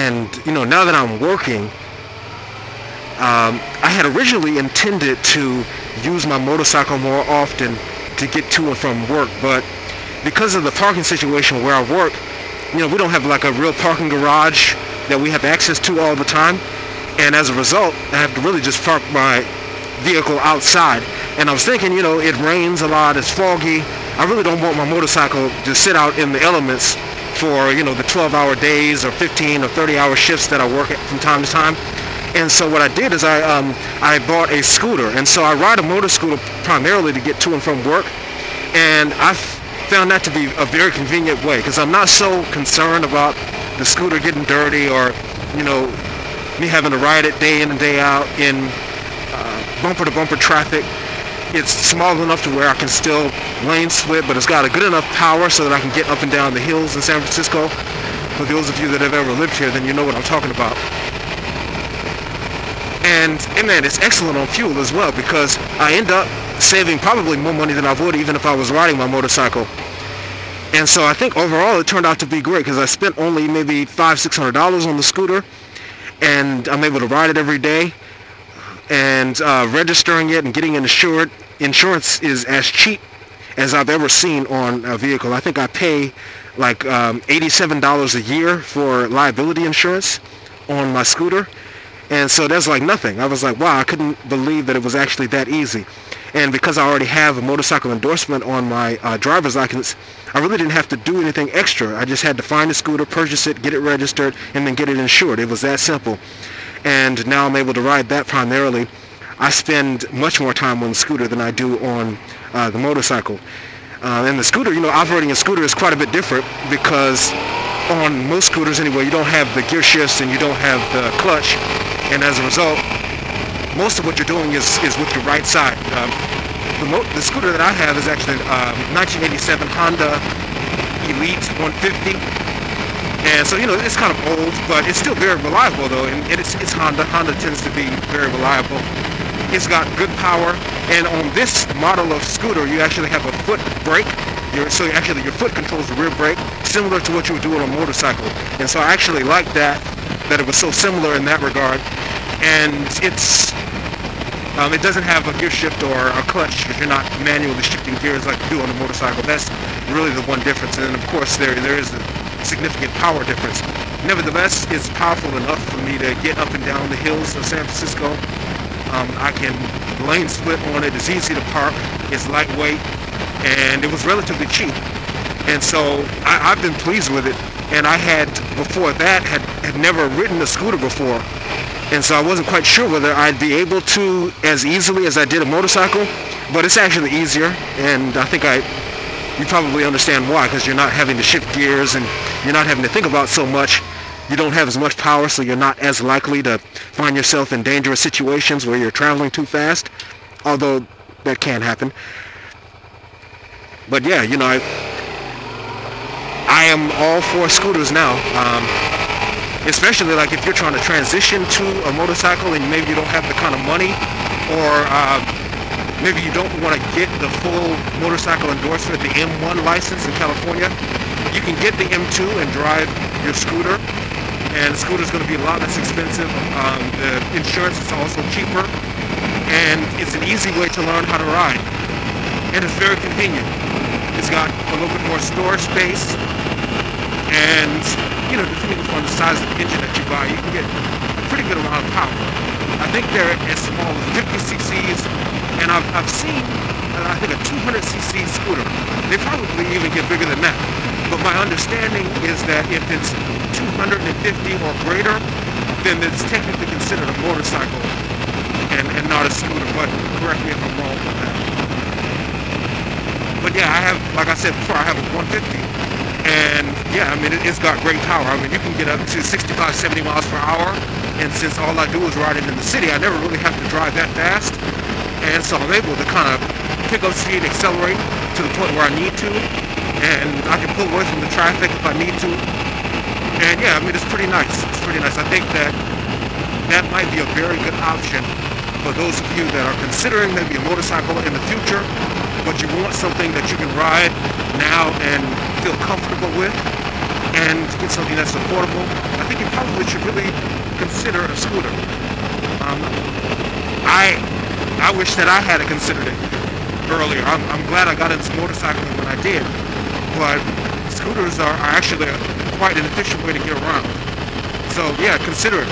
And now that I'm working, I had originally intended to use my motorcycle more often to get to and from work, but because of the parking situation where I work, we don't have like a real parking garage that we have access to all the time, and as a result, I have to really just park my vehicle outside. And I was thinking, it rains a lot, it's foggy. I really don't want my motorcycle to sit out in the elements for, the 12-hour days or 15 or 30-hour shifts that I work at from time to time. And so what I did is I bought a scooter, and so I ride a motor scooter primarily to get to and from work, and I found that to be a very convenient way, because I'm not so concerned about the scooter getting dirty or me having to ride it day in and day out in bumper to bumper traffic. It's small enough to where I can still lane split, but it's got a good enough power so that I can get up and down the hills in San Francisco. For those of you that have ever lived here, then you know what I'm talking about. And man, it's excellent on fuel as well, because I end up saving probably more money than I would even if I was riding my motorcycle. And so I think overall it turned out to be great, because I spent only maybe $500-600 on the scooter, and I'm able to ride it every day. And registering it and getting it insured, insurance is as cheap as I've ever seen on a vehicle. I think I pay like $87 a year for liability insurance on my scooter. And so that's like nothing. I was like, wow, I couldn't believe that it was actually that easy. And because I already have a motorcycle endorsement on my driver's license, I really didn't have to do anything extra. I just had to find a scooter, purchase it, get it registered, and then get it insured. It was that simple. And now I'm able to ride that primarily. I spend much more time on the scooter than I do on the motorcycle. And the scooter, operating a scooter is quite a bit different, because on most scooters anyway, you don't have the gear shifts and you don't have the clutch. And as a result, most of what you're doing is with your right side. The scooter that I have is actually a 1987 Honda Elite 150. And so, it's kind of old, but it's still very reliable though, and it's Honda. Honda tends to be very reliable. It's got good power, and on this model of scooter, you actually have a foot brake. So actually your foot controls the rear brake, similar to what you would do on a motorcycle. And so I actually like that it was so similar in that regard. And it doesn't have a gear shift or a clutch, because you're not manually shifting gears like you do on a motorcycle. That's really the one difference. And then of course there is a significant power difference. Nevertheless, it's powerful enough for me to get up and down the hills of San Francisco. I can lane split on it. It's easy to park. It's lightweight, and it was relatively cheap. And so I've been pleased with it. And I had, before that, had never ridden a scooter before. And so I wasn't quite sure whether I'd be able to as easily as I did a motorcycle. But it's actually easier, and I think you probably understand why, because you're not having to shift gears and you're not having to think about so much. You don't have as much power, so you're not as likely to find yourself in dangerous situations where you're traveling too fast, although that can happen. But yeah, I am all for scooters now, especially like if you're trying to transition to a motorcycle and maybe you don't have the kind of money, or maybe you don't want to get the full motorcycle endorsement, the M1 license in California. You can get the M2 and drive your scooter, and the scooter is going to be a lot less expensive. The insurance is also cheaper, and it's an easy way to learn how to ride, and it's very convenient. It's got a little bit more storage space, and depending upon the size of the engine that you buy, you can get a pretty good amount of power. I think they're as small as 50 cc's, and I've seen I think a 200cc scooter. They probably even get bigger than that. But my understanding is that if it's 250 or greater, then it's technically considered a motorcycle and not a scooter. But correct me if I'm wrong on that. But yeah, I have, like I said before, I have a 150. And yeah, I mean, it's got great power. I mean, you can get up to 65, 70 miles per hour. And since all I do is ride it in the city, I never really have to drive that fast. And so I'm able to kind of pick up speed, accelerate to the point where I need to. And I can pull away from the traffic if I need to. And yeah, I mean, it's pretty nice. It's pretty nice. I think that might be a very good option for those of you that are considering maybe a motorcycle in the future, but you want something that you can ride now and feel comfortable with, and get something that's affordable. I think you probably should really consider a scooter. I wish that I had considered it earlier. I'm glad I got into motorcycling when I did, but scooters are actually quite an efficient way to get around. So yeah, consider it.